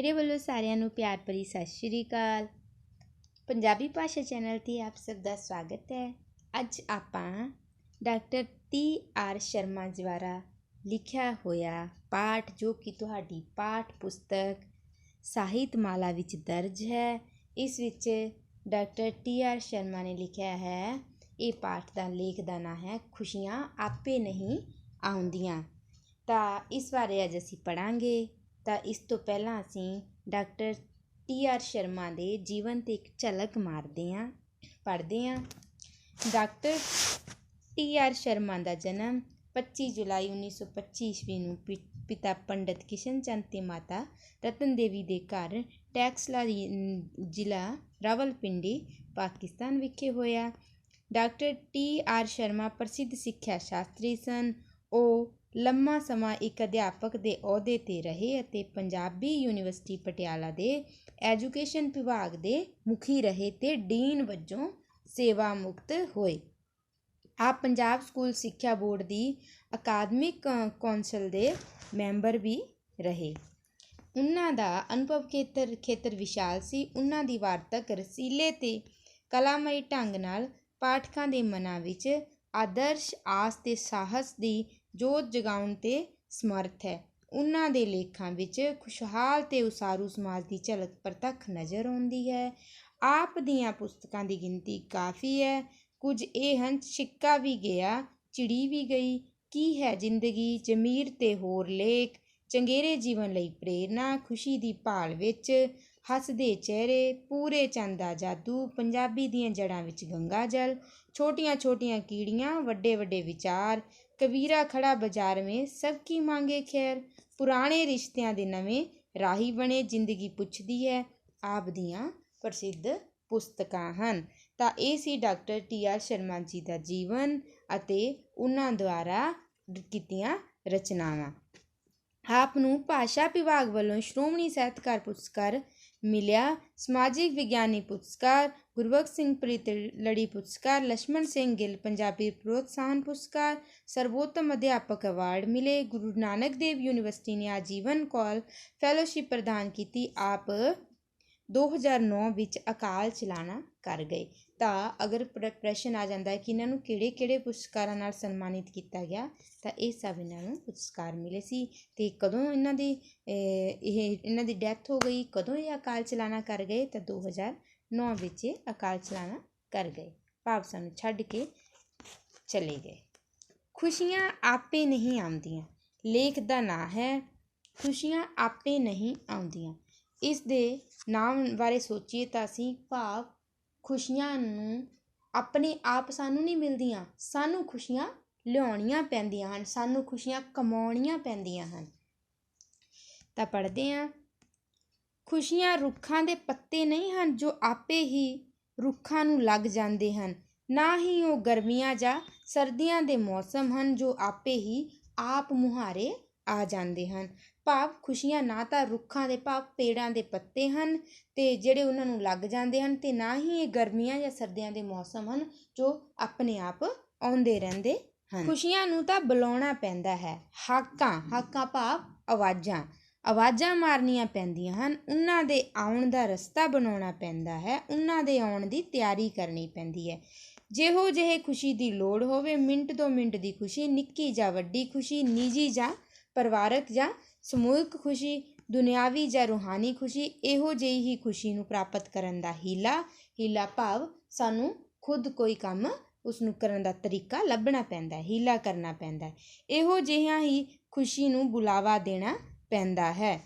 मेरे ਵੱਲੋਂ ਸਾਰਿਆਂ ਨੂੰ ਪਿਆਰ ਭਰੀ ਸਤਿ ਸ਼੍ਰੀ ਅਕਾਲ। ਪੰਜਾਬੀ ਭਾਸ਼ਾ ਚੈਨਲ 'ਤੇ ਆਪ ਸਭ ਦਾ ਸਵਾਗਤ ਹੈ। ਅੱਜ ਆਪਾਂ ਡਾਕਟਰ TR ਸ਼ਰਮਾ ਦੁਆਰਾ ਲਿਖਿਆ ਹੋਇਆ ਪਾਠ, ਜੋ ਕਿ ਤੁਹਾਡੀ ਪਾਠ ਪੁਸਤਕ ਸਾਹਿਤਮਾਲਾ ਵਿੱਚ ਦਰਜ ਹੈ, ਇਸ ਵਿੱਚ ਡਾਕਟਰ TR ਸ਼ਰਮਾ ਨੇ ਲਿਖਿਆ ਹੈ। ਇਹ ਪਾਠ ਦਾ ਲੇਖ ਦਾ ਨਾਂ ਹੈ ਖੁਸ਼ੀਆਂ ਆਪੇ ਨਹੀਂ ਆਉਂਦੀਆਂ। ਤਾਂ ਇਸ ਬਾਰੇ ਅੱਜ ਅਸੀਂ ਪੜ੍ਹਾਂਗੇ। ਤਾਂ ਇਸ ਤੋਂ ਪਹਿਲਾਂ ਅਸੀਂ ਡਾਕਟਰ TR ਸ਼ਰਮਾ ਦੇ ਜੀਵਨ 'ਤੇ ਇੱਕ ਝਲਕ ਪੜ੍ਹਦੇ ਹਾਂ। ਡਾਕਟਰ TR ਸ਼ਰਮਾ ਦਾ ਜਨਮ 25 ਜੁਲਾਈ 1925 ਈਸਵੀ ਨੂੰ ਪਿਤਾ ਪੰਡਿਤ ਕਿਸ਼ਨ ਚੰਦ ਅਤੇ ਮਾਤਾ ਰਤਨ ਦੇਵੀ ਦੇ ਘਰ ਟੈਕਸਲਾ ਜ਼ਿਲ੍ਹਾ ਰਾਵਲਪਿੰਡੀ, ਪਾਕਿਸਤਾਨ ਵਿਖੇ ਹੋਇਆ। ਡਾਕਟਰ TR ਸ਼ਰਮਾ ਪ੍ਰਸਿੱਧ ਸਿੱਖਿਆ ਸ਼ਾਸਤਰੀ ਸਨ। ਉਹ ਲੰਮਾ ਸਮਾਂ ਇੱਕ ਅਧਿਆਪਕ ਦੇ ਅਹੁਦੇ 'ਤੇ ਰਹੇ ਅਤੇ ਪੰਜਾਬੀ ਯੂਨੀਵਰਸਿਟੀ ਪਟਿਆਲਾ ਦੇ ਐਜੂਕੇਸ਼ਨ ਵਿਭਾਗ ਦੇ ਮੁਖੀ ਰਹੇ ਅਤੇ ਡੀਨ ਵਜੋਂ ਸੇਵਾ ਮੁਕਤ ਹੋਏ। ਆਪ ਪੰਜਾਬ ਸਕੂਲ ਸਿੱਖਿਆ ਬੋਰਡ ਦੀ ਅਕਾਦਮਿਕ ਕੌਂਸਲ ਦੇ ਮੈਂਬਰ ਵੀ ਰਹੇ। ਉਹਨਾਂ ਦਾ ਅਨੁਭਵ ਖੇਤਰ ਵਿਸ਼ਾਲ ਸੀ। ਉਹਨਾਂ ਦੀ ਵਾਰਤਕ ਰਸੀਲੇ ਅਤੇ ਕਲਾਮਈ ਢੰਗ ਨਾਲ ਪਾਠਕਾਂ ਦੇ ਮਨਾਂ ਵਿੱਚ ਆਦਰਸ਼, ਆਸ ਅਤੇ ਸਾਹਸ ਦੀ ਜੋਤ ਜਗਾਉਣ 'ਤੇ ਸਮਰੱਥ ਹੈ। ਉਹਨਾਂ ਦੇ ਲੇਖਾਂ ਵਿੱਚ ਖੁਸ਼ਹਾਲ ਅਤੇ ਉਸਾਰੂ ਸਮਾਜ ਦੀ ਝਲਕ ਪ੍ਰਤੱਖ ਨਜ਼ਰ ਆਉਂਦੀ ਹੈ। ਆਪ ਦੀਆਂ ਪੁਸਤਕਾਂ ਦੀ ਗਿਣਤੀ ਕਾਫੀ ਹੈ। ਕੁਝ ਇਹ ਹਨ: ਛਿੱਕਾ ਵੀ ਗਿਆ, ਚਿੜੀ ਵੀ ਗਈ, ਕੀ ਹੈ ਜ਼ਿੰਦਗੀ, ਜ਼ਮੀਰ ਤੇ ਹੋਰ ਲੇਖ, ਚੰਗੇਰੇ ਜੀਵਨ ਲਈ ਪ੍ਰੇਰਨਾ, ਖੁਸ਼ੀ ਦੀ ਭਾਲ ਵਿੱਚ, ਹੱਸਦੇ ਚਿਹਰੇ, ਪੂਰੇ ਚੰਦ ਦਾ ਜਾਦੂ, ਪੰਜਾਬੀ ਦੀਆਂ ਜੜ੍ਹਾਂ ਵਿੱਚ ਗੰਗਾ ਜਲ, ਛੋਟੀਆਂ ਛੋਟੀਆਂ ਕੀੜੀਆਂ, ਵੱਡੇ ਵੱਡੇ ਵਿਚਾਰ, ਕਬੀਰਾ ਖੜਾ ਬਾਜ਼ਾਰ ਮੇਂ ਸਭ ਕੀ ਮਾਂਗੇ ਖੈਰ, ਪੁਰਾਣੇ ਰਿਸ਼ਤਿਆਂ ਦੇ ਨਵੇਂ ਰਾਹੀ ਬਣੇ, ਜ਼ਿੰਦਗੀ ਪੁੱਛਦੀ ਹੈ, ਆਪ ਦੀਆਂ ਪ੍ਰਸਿੱਧ ਪੁਸਤਕਾਂ ਹਨ। ਤਾਂ ਇਹ ਸੀ ਡਾਕਟਰ TR ਸ਼ਰਮਾ ਜੀ ਦਾ ਜੀਵਨ ਅਤੇ ਉਹਨਾਂ ਦੁਆਰਾ ਕੀਤੀਆਂ ਰਚਨਾਵਾਂ। ਆਪ ਨੂੰ ਭਾਸ਼ਾ ਵਿਭਾਗ ਵੱਲੋਂ ਸ਼੍ਰੋਮਣੀ ਸਾਹਿਤਕਾਰ ਪੁਰਸਕਾਰ ਮਿਲਿਆ। ਸਮਾਜਿਕ ਵਿਗਿਆਨੀ ਪੁਰਸਕਾਰ, ਗੁਰਬਖਸ਼ ਸਿੰਘ ਪ੍ਰੀਤਲੜੀ ਪੁਰਸਕਾਰ, ਲਛਮਣ ਸਿੰਘ ਗਿੱਲ ਪੰਜਾਬੀ ਪ੍ਰੋਤਸਾਹਨ ਪੁਰਸਕਾਰ, ਸਰਵੋਤਮ ਅਧਿਆਪਕ ਅਵਾਰਡ ਮਿਲੇ। ਗੁਰੂ ਨਾਨਕ ਦੇਵ ਯੂਨੀਵਰਸਿਟੀ ਨੇ ਆਜੀਵਨ ਕੌਲ ਫੈਲੋਸ਼ਿਪ ਪ੍ਰਦਾਨ ਕੀਤੀ। ਆਪ 2009 ਵਿੱਚ ਅਕਾਲ ਚਲਾਣਾ ਕਰ ਗਏ। ਤਾਂ ਅਗਰ ਪ੍ਰਸ਼ਨ ਆ ਜਾਂਦਾ ਹੈ ਕਿ ਇਹਨਾਂ ਨੂੰ ਕਿਹੜੇ ਕਿਹੜੇ ਪੁਰਸਕਾਰਾਂ ਨਾਲ ਸਨਮਾਨਿਤ ਕੀਤਾ ਗਿਆ, ਤਾਂ ਇਹ ਸਭ ਇਹਨਾਂ ਨੂੰ ਪੁਰਸਕਾਰ ਮਿਲੇ ਸੀ। ਅਤੇ ਕਦੋਂ ਇਹਨਾਂ ਦੀ ਡੈਥ ਹੋ ਗਈ, ਕਦੋਂ ਇਹ ਅਕਾਲ ਚਲਾਣਾ ਕਰ ਗਏ, ਤਾਂ 2009 ਵਿੱਚ ਇਹ ਅਕਾਲ ਚਲਾਣਾ ਕਰ ਗਏ, ਭਾਵ ਸਾਨੂੰ ਛੱਡ ਕੇ ਚਲੇ ਗਏ। ਖੁਸ਼ੀਆਂ ਆਪੇ ਨਹੀਂ ਆਉਂਦੀਆਂ। ਲੇਖ ਦਾ ਨਾਂ ਹੈ ਖੁਸ਼ੀਆਂ ਆਪੇ ਨਹੀਂ ਆਉਂਦੀਆਂ। ਇਸ ਦੇ ਨਾਮ ਬਾਰੇ ਸੋਚੀਏ ਤਾਂ ਅਸੀਂ, ਭਾਵ ਖੁਸ਼ੀਆਂ ਨੂੰ ਆਪਣੇ ਆਪ ਸਾਨੂੰ ਨਹੀਂ ਮਿਲਦੀਆਂ, ਸਾਨੂੰ ਖੁਸ਼ੀਆਂ ਲਿਆਉਣੀਆਂ ਪੈਂਦੀਆਂ ਹਨ, ਸਾਨੂੰ ਖੁਸ਼ੀਆਂ ਕਮਾਉਣੀਆਂ ਪੈਂਦੀਆਂ ਹਨ। ਤਾਂ ਪੜ੍ਹਦੇ ਹਾਂ। ਖੁਸ਼ੀਆਂ ਰੁੱਖਾਂ ਦੇ ਪੱਤੇ ਨਹੀਂ ਹਨ ਜੋ ਆਪੇ ਹੀ ਰੁੱਖਾਂ ਨੂੰ ਲੱਗ ਜਾਂਦੇ ਹਨ, ਨਾ ਹੀ ਉਹ ਗਰਮੀਆਂ ਜਾਂ ਸਰਦੀਆਂ ਦੇ ਮੌਸਮ ਹਨ ਜੋ ਆਪੇ ਹੀ ਆਪ ਮੁਹਾਰੇ ਆ ਜਾਂਦੇ ਹਨ। ਭਾਵ ਖੁਸ਼ੀਆਂ ਨਾ ਤਾਂ ਰੁੱਖਾਂ ਦੇ, ਭਾਵ ਪੇੜਾਂ ਦੇ ਪੱਤੇ ਹਨ ਅਤੇ ਜਿਹੜੇ ਉਹਨਾਂ ਨੂੰ ਲੱਗ ਜਾਂਦੇ ਹਨ, ਅਤੇ ਨਾ ਹੀ ਇਹ ਗਰਮੀਆਂ ਜਾਂ ਸਰਦੀਆਂ ਦੇ ਮੌਸਮ ਹਨ ਜੋ ਆਪਣੇ ਆਪ ਆਉਂਦੇ ਰਹਿੰਦੇ ਹਨ। ਖੁਸ਼ੀਆਂ ਨੂੰ ਤਾਂ ਬੁਲਾਉਣਾ ਪੈਂਦਾ ਹੈ। ਹਾਕਾਂ ਭਾਵ ਆਵਾਜ਼ਾਂ ਮਾਰਨੀਆਂ ਪੈਂਦੀਆਂ ਹਨ। ਉਹਨਾਂ ਦੇ ਆਉਣ ਦਾ ਰਸਤਾ ਬਣਾਉਣਾ ਪੈਂਦਾ ਹੈ। ਉਹਨਾਂ ਦੇ ਆਉਣ ਦੀ ਤਿਆਰੀ ਕਰਨੀ ਪੈਂਦੀ ਹੈ। ਜਿਹੋ ਜਿਹੇ ਖੁਸ਼ੀ ਦੀ ਲੋੜ ਹੋਵੇ, ਮਿੰਟ 2 ਮਿੰਟ ਦੀ ਖੁਸ਼ੀ, ਨਿੱਕੀ ਜਾਂ ਵੱਡੀ ਖੁਸ਼ੀ, ਨਿੱਜੀ ਜਾਂ ਪਰਿਵਾਰਕ ਜਾਂ ਸਮੂਹਿਕ ਖੁਸ਼ੀ, ਦੁਨਿਆਵੀ ਜਾਂ ਰੂਹਾਨੀ ਖੁਸ਼ੀ, ਇਹੋ ਜਿਹੀ ਹੀ ਖੁਸ਼ੀ ਨੂੰ ਪ੍ਰਾਪਤ ਕਰਨ ਦਾ ਹੀਲਾ ਭਾਵ ਸਾਨੂੰ ਖੁਦ ਕੋਈ ਕੰਮ ਉਸਨੂੰ ਕਰਨ ਦਾ ਤਰੀਕਾ ਲੱਭਣਾ ਪੈਂਦਾ ਹੈ, ਹੀਲਾ ਕਰਨਾ ਪੈਂਦਾ ਹੈ। ਇਹੋ ਜਿਹੀਆਂ ਹੀ ਖੁਸ਼ੀ ਨੂੰ ਬੁਲਾਵਾ ਦੇਣਾ ਪੈਂਦਾ ਹੈ।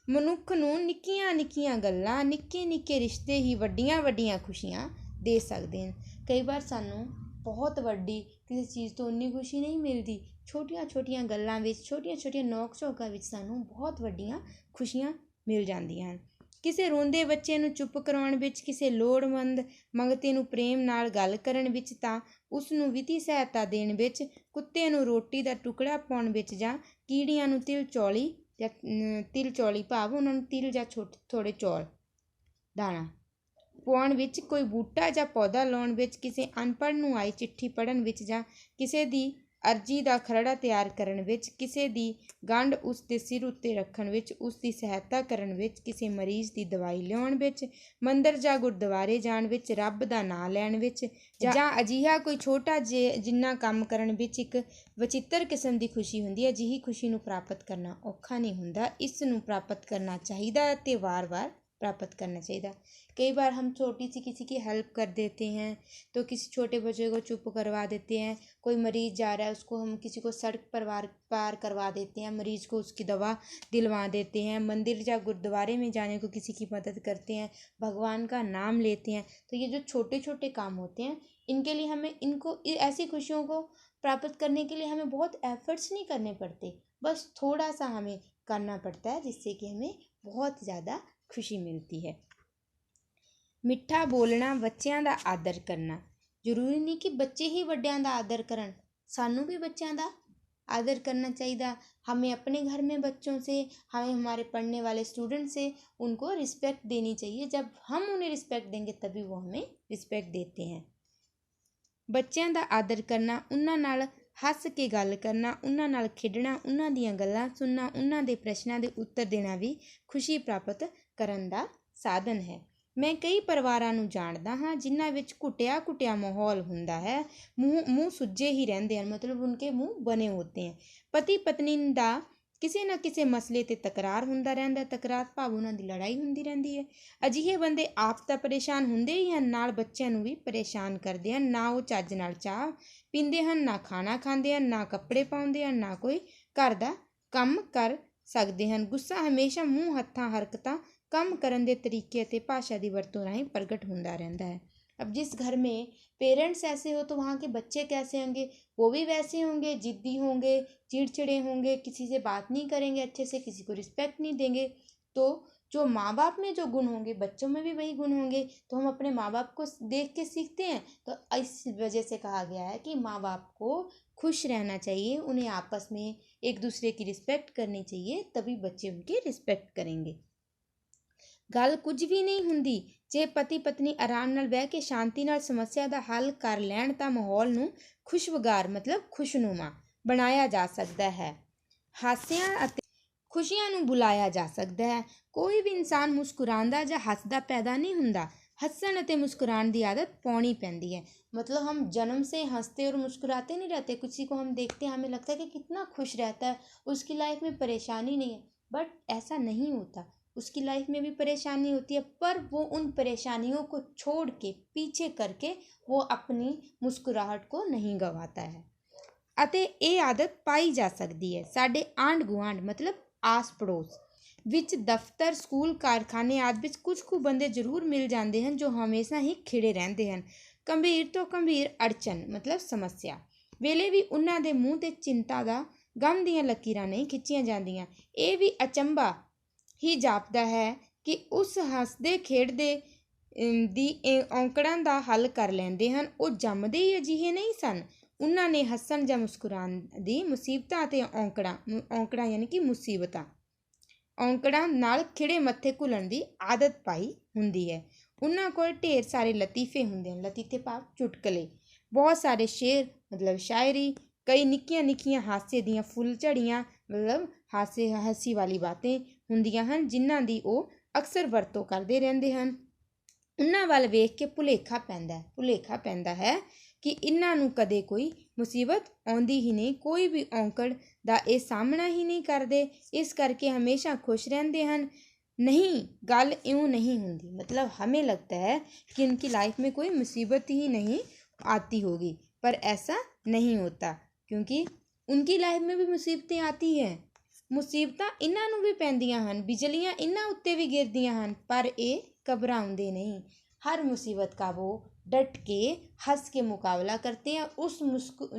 ਮਨੁੱਖ ਨੂੰ ਨਿੱਕੀਆਂ ਨਿੱਕੀਆਂ ਗੱਲਾਂ, ਨਿੱਕੇ ਨਿੱਕੇ ਰਿਸ਼ਤੇ ਹੀ ਵੱਡੀਆਂ ਵੱਡੀਆਂ ਖੁਸ਼ੀਆਂ ਦੇ ਸਕਦੇ ਹਨ। ਕਈ ਵਾਰ ਸਾਨੂੰ ਬਹੁਤ ਵੱਡੀ ਕਿਸੇ ਚੀਜ਼ ਤੋਂ ਉਨੀ ਖੁਸ਼ੀ ਨਹੀਂ ਮਿਲਦੀ, ਛੋਟੀਆਂ ਛੋਟੀਆਂ ਗੱਲਾਂ ਵਿੱਚ, ਛੋਟੀਆਂ ਛੋਟੀਆਂ ਨੋਕ ਝੋਕਾਂ ਵਿੱਚ ਸਾਨੂੰ ਬਹੁਤ ਵੱਡੀਆਂ ਖੁਸ਼ੀਆਂ ਮਿਲ ਜਾਂਦੀਆਂ ਹਨ। ਕਿਸੇ ਰੋਂਦੇ ਬੱਚੇ ਨੂੰ ਚੁੱਪ ਕਰਾਉਣ ਵਿੱਚ, ਕਿਸੇ ਲੋੜਵੰਦ ਮੰਗਤੇ ਨੂੰ ਪ੍ਰੇਮ ਨਾਲ ਗੱਲ ਕਰਨ ਵਿੱਚ, ਤਾਂ ਉਸ ਨੂੰ ਵਿੱਤੀ ਸਹਾਇਤਾ ਦੇਣ ਵਿੱਚ, ਕੁੱਤੇ ਨੂੰ ਰੋਟੀ ਦਾ ਟੁਕੜਾ ਪਾਉਣ ਵਿੱਚ, ਜਾਂ ਕੀੜੀਆਂ ਨੂੰ ਤਿਲ ਚੌਲੀ ਭਾਵ ਉਹਨਾਂ ਨੂੰ ਤਿਲ ਜਾਂ ਥੋੜ੍ਹੇ ਚੌਲ ਦਾਣਾ ਪਾਉਣ ਵਿੱਚ, ਕੋਈ ਬੂਟਾ ਜਾਂ ਪੌਦਾ ਲਾਉਣ ਵਿੱਚ, ਕਿਸੇ ਅਨਪੜ੍ਹ ਨੂੰ ਆਈ ਚਿੱਠੀ ਪੜ੍ਹਨ ਵਿੱਚ, ਜਾਂ ਕਿਸੇ ਦੀ ਅਰਜੀ ਦਾ ਖਰੜਾ ਤਿਆਰ ਕਰਨ ਵਿੱਚ, ਕਿਸੇ ਦੀ ਗੰਢ ਉਸ ਦੇ ਸਿਰ ਉੱਤੇ ਰੱਖਣ ਵਿੱਚ, ਉਸ ਦੀ ਸਹਾਇਤਾ ਕਰਨ ਵਿੱਚ, ਕਿਸੇ ਮਰੀਜ਼ ਦੀ ਦਵਾਈ ਲਿਆਉਣ ਵਿੱਚ, ਮੰਦਰ ਜਾਂ ਗੁਰਦੁਆਰੇ ਜਾਣ ਵਿੱਚ, ਰੱਬ ਦਾ ਨਾਂ ਲੈਣ ਵਿੱਚ, ਜਾਂ ਅਜਿਹਾ ਕੋਈ ਛੋਟਾ ਜਿੰਨਾ ਕੰਮ ਕਰਨ ਵਿੱਚ ਇੱਕ ਵਚਿੱਤਰ ਕਿਸਮ ਦੀ ਖੁਸ਼ੀ ਹੁੰਦੀ ਹੈ। ਅਜਿਹੀ ਖੁਸ਼ੀ ਨੂੰ ਪ੍ਰਾਪਤ ਕਰਨਾ ਔਖਾ ਨਹੀਂ ਹੁੰਦਾ। ਇਸ ਨੂੰ ਪ੍ਰਾਪਤ ਕਰਨਾ ਚਾਹੀਦਾ ਅਤੇ ਵਾਰ-वार प्राप्त करना चाहिए। कई बार हम छोटी सी किसी की हेल्प कर देते हैं, तो किसी छोटे बच्चे को चुप करवा देते हैं, कोई मरीज़ जा रहा है उसको हम किसी को सड़क पर पार करवा देते हैं, मरीज़ को उसकी दवा दिलवा देते हैं, मंदिर या गुरुद्वारे में जाने को किसी की मदद करते हैं, भगवान का नाम लेते हैं। तो ये जो छोटे छोटे काम होते हैं, इनके लिए हमें ऐसी खुशियों को प्राप्त करने के लिए हमें बहुत एफर्ट्स नहीं करने पड़ते, बस थोड़ा सा हमें करना पड़ता है, जिससे कि हमें बहुत ज़्यादा खुशी मिलती है। मिठा बोलना, बच्चों का आदर करना। जरूरी नहीं कि बच्चे ही बड़ियां का आदर करन, सानू भी बच्चों का आदर करना चाहिए। हमें अपने घर में बच्चों से, हमें हमारे पढ़ने वाले स्टूडेंट से उनको रिस्पेक्ट देनी चाहिए। जब हम उन्हें रिस्पेक्ट देंगे तभी वो हमें रिस्पेक्ट देते हैं। बच्चों का आदर करना, उन्हां नाल हस के गल करना, उन्हां नाल खेडना, उन्हां दीयां गल्लां सुनना, उन्हां दे प्रश्नां दे उत्तर देना भी खुशी प्राप्त करन दा साधन है। मैं कई परिवारां नूं जाणदा हाँ जिन्हां विच घुटिया माहौल हुंदा है, मूँह सुज्जे ही रहिंदे हन, मतलब उनके मुँह बने होते हैं। पति पत्नी दा किसी ना किसी मसले ते तकरार हुंदा रहिंदा, तकरार भाव उन्हां दी लड़ाई हुंदी रहिंदी है। अजिहे बंदे आप तां परेशान हुंदे ही हन, नाल बच्चिआं नूं भी परेशान करदे हन। ना वो चज नाल चाह पींदे हन, ना खाना खांदे हन, ना कपड़े पाउंदे हन, ना कोई घर दा काम कर सकते हैं। गुस्सा हमेशा मूँह हत्थां हरकतां काम करन दे तरीके अते भाषा की वरतों राहीं प्रगट होंदा रहिंदा है। अब जिस घर में पेरेंट्स ऐसे हो तो वहाँ के बच्चे कैसे होंगे? वो भी वैसे होंगे, जिद्दी होंगे, चिड़चिड़े होंगे, किसी से बात नहीं करेंगे अच्छे से, किसी को रिस्पेक्ट नहीं देंगे। तो जो माँ बाप में जो गुण होंगे बच्चों में भी वही गुण होंगे। तो हम अपने माँ बाप को देख के सीखते हैं। तो इस वजह से कहा गया है कि माँ बाप को खुश रहना चाहिए, उन्हें आपस में एक दूसरे की रिस्पेक्ट करनी चाहिए, तभी बच्चे उनकी रिस्पेक्ट करेंगे। गल कुछ भी नहीं हुंदी जे पति पत्नी आराम नाल बह के शांति नाल समस्या दा हल कर लैण तां माहौल नूं खुशवगार मतलब खुशनुमा बनाया जा सकदा है। हासियां अते खुशियां नूं बुलाया जा सकदा है। कोई भी इंसान मुस्कुरांदा जां हसदा पैदा नहीं हुंदा, हसन अते मुस्कुराण दी आदत पाउणी पैंदी है। मतलब हम जन्म से हंसते और मुस्कुराते नहीं रहते। किसी को हम देखते हैं हमें लगता है कि कितना खुश रहता है, उसकी लाइफ में परेशानी नहीं है, बट ऐसा नहीं होता। उसकी लाइफ में भी परेशानी होती है, पर वो उन परेशानियों को छोड़ के पीछे करके वो अपनी मुस्कुराहट को नहीं गवाता है। अते ये आदत पाई जा सकती है साडे आंढ गुआंढ मतलब आस पड़ोस विच, दफ्तर स्कूल कारखाने आदि विच कुछ कुछ बंदे जरूर मिल जाते हैं जो हमेशा ही खिड़े रहते हैं। गंभीर तो गंभीर अड़चन मतलब समस्या वेले भी उन्हां दे मूँह ते चिंता दा गम दीआं लकीरां नहीं खिच्चियां जांदियां। ये भी अचंभा ही जापदा है कि उस हसदे खेडदे दी औंकड़ां दा हल कर लैंदे हन। वो जम्मदे ही अजिहे नहीं सन। उन्हां ने हसन जां मुस्कुराण दी मुसीबतां ते औंकड़ां यानी कि मुसीबतां औंकड़ां नाल खिड़े मत्थे घुलण दी आदत पाई हुंदी है। उन्हां कोल ढेर सारे लतीफे हुंदे हन, लतीफे भाव चुटकले, बहुत सारे शेर मतलब शायरी, कई निक्कियां निक्कियां हासे दियां फुल झड़ियां मतलब हसी वाली बातें ਹੁੰਦੀਆਂ ਹਨ ਜਿਨ੍ਹਾਂ ਦੀ ਉਹ ਅਕਸਰ ਵਰਤੋਂ ਕਰਦੇ ਰਹਿੰਦੇ ਹਨ। ਉਹਨਾਂ ਵੱਲ ਵੇਖ ਕੇ ਭੁਲੇਖਾ ਪੈਂਦਾ ਹੈ ਕਿ ਇਹਨਾਂ ਨੂੰ ਕਦੇ ਕੋਈ ਮੁਸੀਬਤ ਆਉਂਦੀ ਹੀ ਨਹੀਂ, ਕੋਈ ਵੀ ਔਂਕੜ ਦਾ ਇਹ ਸਾਹਮਣਾ ਹੀ ਨਹੀਂ ਕਰਦੇ, ਇਸ ਕਰਕੇ ਹਮੇਸ਼ਾ खुश रहते हैं। नहीं, गल यूँ नहीं होती। मतलब हमें लगता है कि इनकी लाइफ में कोई मुसीबत ही नहीं आती होगी, पर ऐसा नहीं होता, क्योंकि उनकी लाइफ में भी मुसीबतें आती हैं। मुसीबतां इन्हां नूं भी पैंदियां हन, बिजलियां इन्हां उत्ते भी गिरदियां हन, पर ये घबराउंदे नहीं। हर मुसीबत का वो डट के हंस के मुकाबला करते हैं।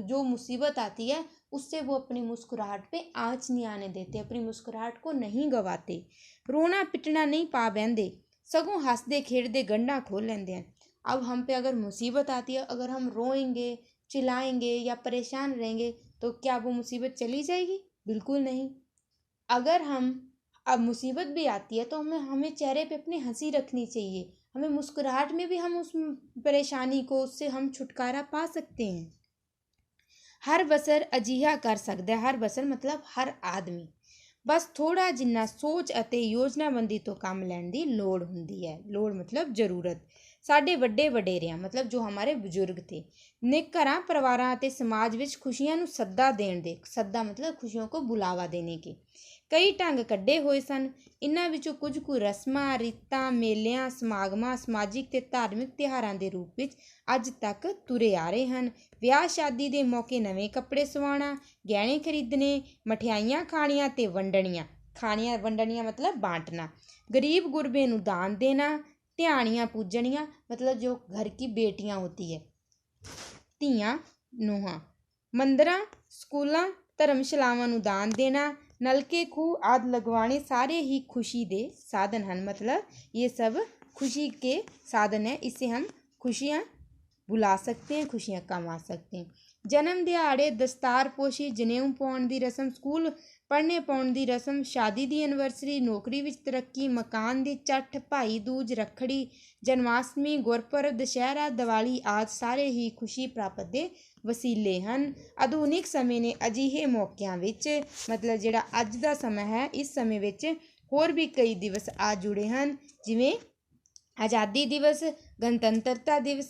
जो मुसीबत आती है उससे वो अपनी मुस्कुराहट पे आँच नहीं आने देते, अपनी मुस्कुराहट को नहीं गवाते, रोना पिटना नहीं पा बहते, सगों हंसदे खेड़दे गंढां खोल लेंदे हैं। अब हम पे अगर मुसीबत आती है, अगर हम रोएंगे चिल्लाएंगे या परेशान रहेंगे तो क्या वो मुसीबत चली जाएगी? बिल्कुल नहीं। अगर हम अब मुसीबत भी आती है तो हमें चेहरे पे अपनी हंसी रखनी चाहिए, हमें मुस्कुराहट में भी हम उस परेशानी को उससे हम छुटकारा पा सकते हैं। हर बसर अजिहा कर सकता है। हर बसर मतलब हर आदमी। बस थोड़ा जिन्ना सोच ਅਤੇ योजनाबंदी तो काम लैण ਦੀ ਲੋੜ ਹੁੰਦੀ है। ਲੋੜ मतलब ਜ਼ਰੂਰਤ। ਸਾਡੇ ਵੱਡੇ ਵਡੇਰਿਆਂ मतलब जो हमारे बुजुर्ग थे ने घरां परिवारां ਅਤੇ समाज ਵਿੱਚ खुशियां ਨੂੰ ਸੱਦਾ ਦੇਣ ਦੇ, ਸੱਦਾ मतलब खुशियों को बुलावा देने के ਕਈ ਢੰਗ ਕੱਢੇ ਹੋਏ ਸਨ। ਇਹਨਾਂ ਵਿੱਚੋਂ ਕੁਝ ਕੁ ਰਸਮਾਂ, ਰੀਤਾਂ, ਮੇਲਿਆਂ, ਸਮਾਗਮਾਂ, ਸਮਾਜਿਕ ਤੇ ਧਾਰਮਿਕ ਤਿਉਹਾਰਾਂ ਦੇ ਰੂਪ ਵਿੱਚ ਅੱਜ ਤੱਕ ਤੁਰੇ ਆ ਰਹੇ ਹਨ। ਵਿਆਹ ਸ਼ਾਦੀ ਦੇ ਮੌਕੇ ਨਵੇਂ ਕੱਪੜੇ ਸਵਾਉਣਾ, ਗਹਿਣੇ ਖਰੀਦਣੇ, ਮਠਿਆਈਆਂ ਖਾਣੀਆਂ ਤੇ ਵੰਡਣੀਆਂ। ਖਾਣੀਆਂ ਵੰਡਣੀਆਂ मतलब बांटना। गरीब गुरबे ਨੂੰ दान देना। ਧਿਆਣੀਆਂ ਪੂਜਣੀਆਂ मतलब जो घर की बेटियां होती है, ਧੀਆਂ ਨੂੰਹਾਂ। ਮੰਦਰਾਂ, ਸਕੂਲਾਂ, ਧਰਮਸ਼ਾਲਾਵਾਂ ਨੂੰ ਦਾਨ ਦੇਣਾ। नलके खूह आदि लगवाने सारे ही खुशी के साधन हैं। मतलब ये सब खुशी के साधन हैं। इससे हम खुशियाँ बुला सकते हैं, खुशियाँ कमा सकते हैं। जन्म दिहाड़े, दस्तारपोशी, जनेऊ पाउण की रस्म, स्कूल पढ़ने पाउण की रस्म, शादी की एनिवर्सरी, नौकरी विच तरक्की, मकान की झट, भाई दूज, रखड़ी, जन्माष्टमी, गुरपुरब, दशहरा, दिवाली आदि सारे ही खुशी प्राप्त के वसीले हैं। आधुनिक समय ने अजिहे मौक़िਆਂ ਵਿੱਚ मतलब ਜਿਹੜਾ ਅੱਜ ਦਾ ਸਮਾਂ ਹੈ, ਇਸ ਸਮੇਂ ਵਿੱਚ ਹੋਰ ਵੀ ਕਈ ਦਿਵਸ ਆ ਜੁੜੇ ਹਨ, ਜਿਵੇਂ आज़ादी दिवस, गणतंत्रता दिवस,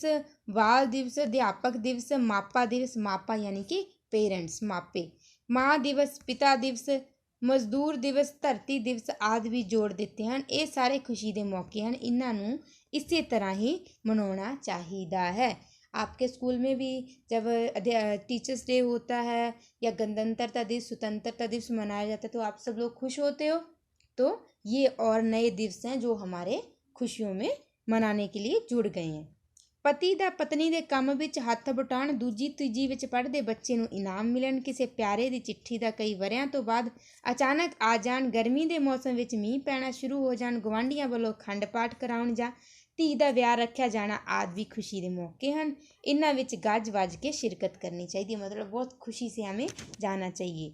बाल दिवस, अध्यापक दिवस, मापा दिवस, मापा यानी कि पेरेंट्स, मापे, माँ दिवस, पिता दिवस, मजदूर दिवस, धरती दिवस आदि भी जोड़ दिते हैं। ये सारे खुशी के मौके हैं। इन्हां नूं इसी तरह ही मनाउणा चाहिदा है। आपके स्कूल में भी जब टीचर्स डे होता है या गणतंत्रता दिवस, स्वतंत्रता दिवस मनाया जाता है तो आप सब लोग खुश होते हो। तो ये और नए दिवस हैं जो हमारे खुशियों में मनाने के लिए जुड़ गए हैं। पति दा पत्नी दे काम विच हੱਥ ਵਟਾਉਣ, ਦੂਜੀ ਤੀਜੀ ਵਿੱਚ ਪੜ੍ਹਦੇ ਬੱਚੇ ਨੂੰ ਇਨਾਮ ਮਿਲਣ, ਕਿਸੇ ਪਿਆਰੇ ਦੀ ਚਿੱਠੀ ਦਾ ਕਈ ਵਰਿਆਂ ਤੋਂ ਬਾਅਦ ਅਚਾਨਕ ਆ ਜਾਣ, ਗਰਮੀ ਦੇ ਮੌਸਮ ਵਿੱਚ ਮੀਂਹ ਪੈਣਾ ਸ਼ੁਰੂ ਹੋ ਜਾਣ, ਗੁਆਂਢੀਆਂ ਵੱਲੋਂ ਅਖੰਡ ਪਾਠ ਕਰਾਉਣ ਜਾਂ ਧੀ ਦਾ ਵਿਆਹ ਰੱਖਿਆ ਜਾਣਾ ਆਦि भी खुशी के मौके हैं। इन्हां विच गज वज के शिरकत करनी चाहिए। मतलब बहुत खुशी से हमें जाना चाहिए।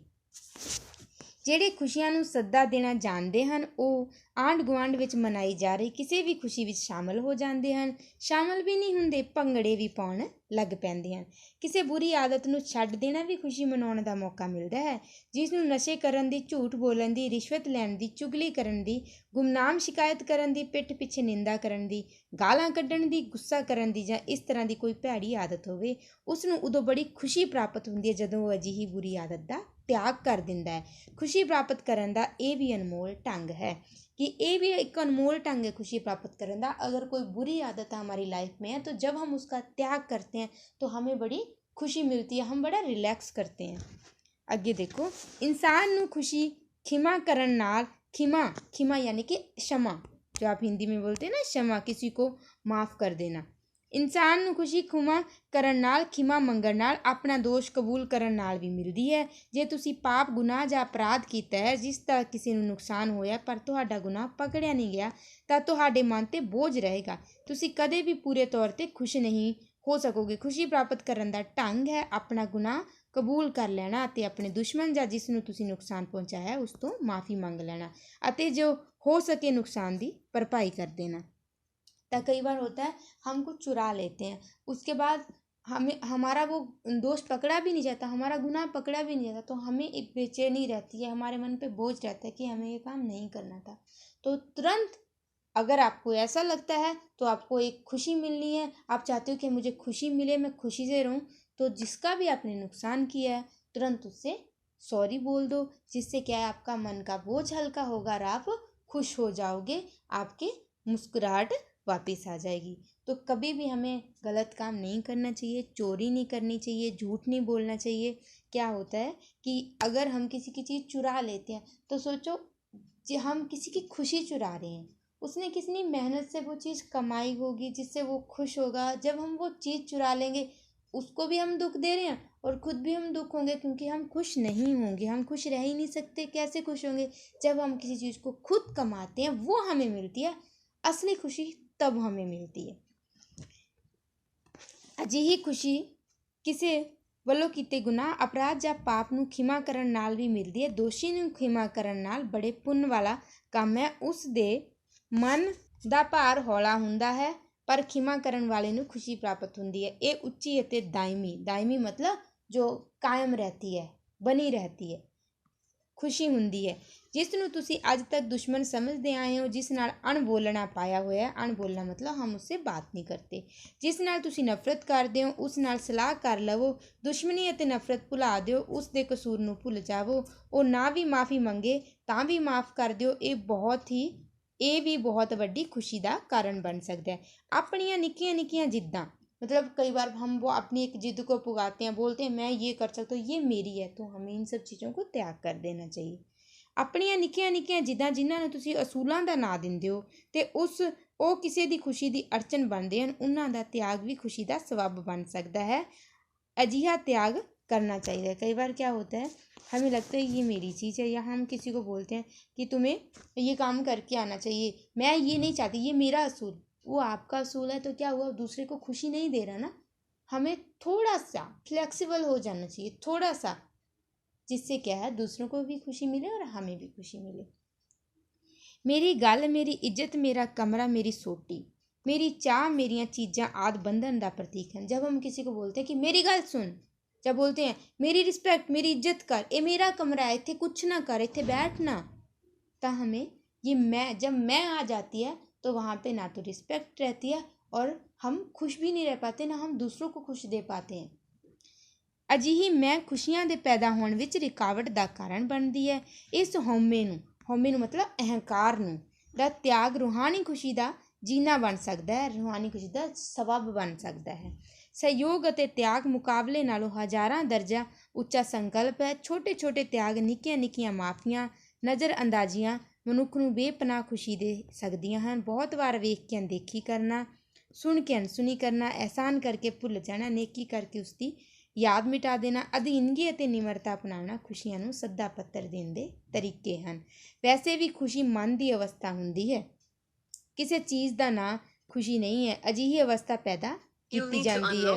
ਜਿਹੜੇ ਖੁਸ਼ੀਆਂ ਨੂੰ ਸੱਦਾ ਦੇਣਾ ਜਾਣਦੇ ਹਨ ਉਹ ਆਂਢ ਗੁਆਂਢ ਵਿੱਚ ਮਨਾਈ ਜਾ ਰਹੀ ਕਿਸੇ ਵੀ ਖੁਸ਼ੀ ਵਿੱਚ ਸ਼ਾਮਲ ਹੋ ਜਾਂਦੇ ਹਨ। ਸ਼ਾਮਲ ਵੀ ਨਹੀਂ ਹੁੰਦੇ, ਭੰਗੜੇ ਵੀ ਪਾਉਣ ਲੱਗ ਪੈਂਦੇ ਹਨ। ਕਿਸੇ ਬੁਰੀ ਆਦਤ ਨੂੰ ਛੱਡ ਦੇਣਾ ਵੀ ਖੁਸ਼ੀ ਮਨਾਉਣ ਦਾ ਮੌਕਾ ਮਿਲਦਾ ਹੈ। ਜਿਸ ਨੂੰ ਨਸ਼ੇ ਕਰਨ ਦੀ, ਝੂਠ ਬੋਲਣ ਦੀ, ਰਿਸ਼ਵਤ ਲੈਣ ਦੀ, ਚੁਗਲੀ ਕਰਨ ਦੀ, ਗੁਮਨਾਮ ਸ਼ਿਕਾਇਤ ਕਰਨ ਦੀ, ਪਿੱਠ ਪਿੱਛੇ ਨਿੰਦਾ ਕਰਨ ਦੀ, ਗਾਲਾਂ ਕੱਢਣ ਦੀ, ਗੁੱਸਾ ਕਰਨ ਦੀ ਜਾਂ ਇਸ ਤਰ੍ਹਾਂ ਦੀ ਕੋਈ ਭੈੜੀ ਆਦਤ ਹੋਵੇ, ਉਸ ਨੂੰ ਉਦੋਂ ਬੜੀ ਖੁਸ਼ੀ ਪ੍ਰਾਪਤ ਹੁੰਦੀ ਹੈ ਜਦੋਂ ਉਹ ਅਜਿਹੀ ਬੁਰੀ ਆਦਤ ਦਾ त्याग कर दिंदा है। खुशी प्राप्त करने का यह भी अनमोल ढंग है कि ये भी एक अनमोल ढंग है खुशी प्राप्त करने का। अगर कोई बुरी आदत हमारी लाइफ में है तो जब हम उसका त्याग करते हैं तो हमें बड़ी खुशी मिलती है, हम बड़ा रिलैक्स करते हैं। अगे देखो, इंसान नू खुशी खिमा करन नाल, खिमा खिमा यानी कि क्षमा, जो आप हिंदी में बोलते हैं ना क्षमा, किसी को माफ़ कर देना। इंसान नू खुशी खिमा करन नाल, खिमा मंगण नाल, अपना दोष कबूल करन नाल भी मिलदी है। जे तुसी पाप गुनाह ਜਾਂ अपराध कीता है जिस ਦਾ ਕਿਸੇ ਨੂੰ ਨੁਕਸਾਨ ਹੋਇਆ ਪਰ ਤੁਹਾਡਾ ਗੁਨਾਹ ਪਕੜਿਆ ਨਹੀਂ ਗਿਆ ਤਾਂ ਤੁਹਾਡੇ ਮਨ ਤੇ ਬੋਝ ਰਹੇਗਾ। ਤੁਸੀਂ ਕਦੇ ਵੀ ਪੂਰੇ ਤੌਰ ਤੇ ਖੁਸ਼ ਨਹੀਂ ਹੋ ਸਕੋਗੇ। ਖੁਸ਼ੀ ਪ੍ਰਾਪਤ ਕਰਨ ਦਾ ਢੰਗ ਹੈ ਆਪਣਾ ਗੁਨਾਹ ਕਬੂਲ ਕਰ ਲੈਣਾ ਅਤੇ ਆਪਣੇ ਦੁਸ਼ਮਣ ਜਾਂ ਜਿਸ ਨੂੰ ਤੁਸੀਂ ਨੁਕਸਾਨ ਪਹੁੰਚਾਇਆ ਉਸ ਤੋਂ ਮਾਫੀ ਮੰਗ ਲੈਣਾ ਅਤੇ ਜੋ ਹੋ ਸਕੇ ਨੁਕਸਾਨ ਦੀ ਭਰਪਾਈ ਕਰ ਦੇਣਾ। तो कई बार होता है हम कुछ चुरा लेते हैं, उसके बाद हमें हमारा वो दोष पकड़ा भी नहीं जाता, हमारा गुनाह पकड़ा भी नहीं जाता, तो हमें एक बेचैनी रहती है, हमारे मन पे बोझ रहता है कि हमें ये काम नहीं करना था। तो तुरंत अगर आपको ऐसा लगता है तो आपको एक खुशी मिलनी है, आप चाहते हो कि मुझे खुशी मिले, मैं खुशी से रहूं, तो जिसका भी आपने नुकसान किया है तुरंत उससे सॉरी बोल दो, जिससे क्या है आपका मन का बोझ हल्का होगा और आप खुश हो जाओगे, आपके मुस्कुराहट वापस आ जाएगी। तो कभी भी हमें गलत काम नहीं करना चाहिए, चोरी नहीं करनी चाहिए, झूठ नहीं बोलना चाहिए। क्या होता है कि अगर हम किसी की चीज़ चुरा लेते हैं तो सोचो जो हम किसी की खुशी चुरा रहे हैं, उसने कितनी मेहनत से वो चीज़ कमाई होगी जिससे वो खुश होगा। जब हम वो चीज़ चुरा लेंगे उसको भी हम दुख दे रहे हैं और ख़ुद भी हम दुख होंगे क्योंकि हम खुश नहीं होंगे, हम खुश रह ही नहीं सकते। कैसे खुश होंगे? जब हम किसी चीज़ को खुद कमाते हैं वो हमें मिलती है, असली खुशी तब हमें मिलती है। अजिही खुशी किसी ਵੱਲੋਂ ਕੀਤੇ ਗੁਨਾਹ, ਅਪਰਾਧ ਜਾਂ ਪਾਪ ਨੂੰ ਖਿਮਾ ਕਰਨ ਨਾਲ ਵੀ ਮਿਲਦੀ ਹੈ। ਦੋਸ਼ੀ ਨੂੰ ਖਿਮਾ ਕਰਨ ਨਾਲ ਬੜੇ ਪੁੰਨ ਵਾਲਾ ਕੰਮ ਹੈ। ਉਸ ਦੇ ਮਨ ਦਾ ਭਾਰ ਹੌਲਾ ਹੁੰਦਾ ਹੈ ਪਰ ਖਿਮਾ ਕਰਨ ਵਾਲੇ ਨੂੰ ਖੁਸ਼ੀ ਪ੍ਰਾਪਤ ਹੁੰਦੀ ਹੈ। ਇਹ ਉੱਚੀ ਅਤੇ ਦਾਇਮੀ, ਦਾਇਮੀ ਮਤਲਬ ਜੋ ਕਾਇਮ ਰਹਿਤੀ ਹੈ, ਬਣੀ ਰਹਿਤੀ ਹੈ, ਖੁਸ਼ੀ ਹੁੰਦੀ ਹੈ। ਜਿਸ ਨੂੰ ਤੁਸੀਂ ਅੱਜ ਤੱਕ ਦੁਸ਼ਮਣ ਸਮਝਦੇ ਆਏ ਹੋ, ਜਿਸ ਨਾਲ ਅਣਬੋਲਣਾ ਪਾਇਆ ਹੋਇਆ, ਅਣਬੋਲਣਾ ਮਤਲਬ ਹਮ ਉਸਸੇ ਬਾਤ ਨਹੀਂ ਕਰਤੇ, ਜਿਸ ਨਾਲ ਤੁਸੀਂ ਨਫ਼ਰਤ ਕਰਦੇ ਹੋ ਉਸ ਨਾਲ ਸਲਾਹ ਕਰ ਲਵੋ, ਦੁਸ਼ਮਣੀ ਅਤੇ ਨਫ਼ਰਤ ਭੁਲਾ ਦਿਓ, ਉਸ ਦੇ ਕਸੂਰ ਨੂੰ ਭੁੱਲ ਜਾਵੋ, ਉਹ ਨਾ ਵੀ ਮਾफ़ੀ ਮੰਗੇ ਤਾਂ ਵੀ ਮਾफ़ ਕਰ ਦਿਓ। ਇਹ ਵੀ ਬਹੁਤ ਵੱਡੀ ਖੁਸ਼ੀ ਦਾ ਕਾਰਨ ਬਣ ਸਕਦਾ ਹੈ। ਆਪਣੀਆਂ ਨਿੱਕੀਆਂ ਨਿੱਕੀਆਂ जिद्दां, मतलब कई बार हम वो अपनी एक जिद को पुगाते हैं, बोलते हैं मैं ये कर सकता हूँ, ये मेरी है, तो हमें इन सब चीज़ों को त्याग कर देना चाहिए। ਆਪਣੀਆਂ ਨਿੱਕੀਆਂ ਨਿੱਕੀਆਂ ਜਿੱਦਾਂ ਜਿਨ੍ਹਾਂ ਨੂੰ ਤੁਸੀਂ ਅਸੂਲਾਂ ਦਾ ਨਾਂ ਦਿੰਦੇ ਹੋ ਅਤੇ ਉਹ ਕਿਸੇ ਦੀ ਖੁਸ਼ੀ ਦੀ ਅੜਚਨ ਬਣਦੇ ਹਨ, ਉਹਨਾਂ ਦਾ ਤਿਆਗ ਵੀ ਖੁਸ਼ੀ ਦਾ ਸਬੱਬ ਬਣ ਸਕਦਾ ਹੈ। ਅਜਿਹਾ ਤਿਆਗ करना चाहिए। कई बार क्या होता है, हमें लगता है ये मेरी चीज़ है, या हम किसी को बोलते हैं कि तुम्हें ये काम करके आना चाहिए, मैं ये नहीं चाहती, ये मेरा असूल, वो आपका असूल है, तो क्या हुआ, दूसरे को खुशी नहीं दे रहा ना। हमें थोड़ा सा फ्लेक्सिबल हो जाना चाहिए, थोड़ा सा, जिससे क्या है दूसरों को भी खुशी मिले और हमें भी खुशी मिले। मेरी गल, मेरी इज्जत, मेरा कमरा, मेरी सोटी, मेरी चाह, मेरिया चीज़ां आदि बंधन का प्रतीक हैं। जब हम किसी को बोलते हैं कि मेरी गल सुन, जब बोलते हैं मेरी रिस्पेक्ट, मेरी इज्जत कर, ये मेरा कमरा है, इत्थे कुछ ना कर, इत्थे बैठना, तो हमें ये जब मैं आ जाती है तो वहाँ पे ना तो रिस्पेक्ट रहती है और हम खुश भी नहीं रह पाते, ना हम दूसरों को खुश दे पाते हैं। ਅਜਿਹੀ ਮੈਂ ਖੁਸ਼ੀਆਂ ਦੇ ਪੈਦਾ ਹੋਣ ਵਿੱਚ ਰੁਕਾਵਟ ਦਾ ਕਾਰਨ ਬਣਦੀ ਹੈ। ਇਸ ਹਉਮੈ ਨੂੰ ਮਤਲਬ ਅਹੰਕਾਰ ਨੂੰ ਦਾ ਤਿਆਗ ਰੂਹਾਨੀ ਖੁਸ਼ੀ ਦਾ ਜੀਨਾ ਬਣ ਸਕਦਾ ਹੈ, ਰੂਹਾਨੀ ਖੁਸ਼ੀ ਦਾ ਸਬੱਬ ਬਣ ਸਕਦਾ ਹੈ। ਸਹਿਯੋਗ ਅਤੇ ਤਿਆਗ ਮੁਕਾਬਲੇ ਨਾਲੋਂ ਹਜ਼ਾਰਾਂ ਦਰਜਾ ਉੱਚਾ ਸੰਕਲਪ ਹੈ। ਛੋਟੇ ਛੋਟੇ ਤਿਆਗ, ਨਿੱਕੀਆਂ ਨਿੱਕੀਆਂ ਮਾਫੀਆਂ, ਨਜ਼ਰ ਅੰਦਾਜ਼ੀਆਂ ਮਨੁੱਖ ਨੂੰ ਬੇਪਨਾਹ ਖੁਸ਼ੀ ਦੇ ਸਕਦੀਆਂ ਹਨ। ਬਹੁਤ ਵਾਰ ਵੇਖ ਕੇ ਅਣਦੇਖੀ ਕਰਨਾ, ਸੁਣ ਕੇ ਅਣਸੁਣੀ ਕਰਨਾ, ਅਹਿਸਾਨ ਕਰਕੇ ਭੁੱਲ ਜਾਣਾ, ਨੇਕੀ ਕਰਕੇ ਉਸ ਦੀ ਯਾਦ ਮਿਟਾ ਦੇਣਾ, ਅਧੀਨਗੀ ਅਤੇ ਨਿਮਰਤਾ ਅਪਣਾਉਣਾ ਖੁਸ਼ੀਆਂ ਨੂੰ ਸੱਦਾ ਪੱਤਰ ਦੇਣ ਦੇ ਤਰੀਕੇ ਹਨ। ਵੈਸੇ ਵੀ ਖੁਸ਼ੀ ਮਨ ਦੀ ਅਵਸਥਾ ਹੁੰਦੀ ਹੈ, ਕਿਸੇ ਚੀਜ਼ ਦਾ ਨਾਂ ਖੁਸ਼ੀ ਨਹੀਂ ਹੈ। ਅਜਿਹੀ ਅਵਸਥਾ ਪੈਦਾ ਕੀਤੀ ਜਾਂਦੀ ਹੈ।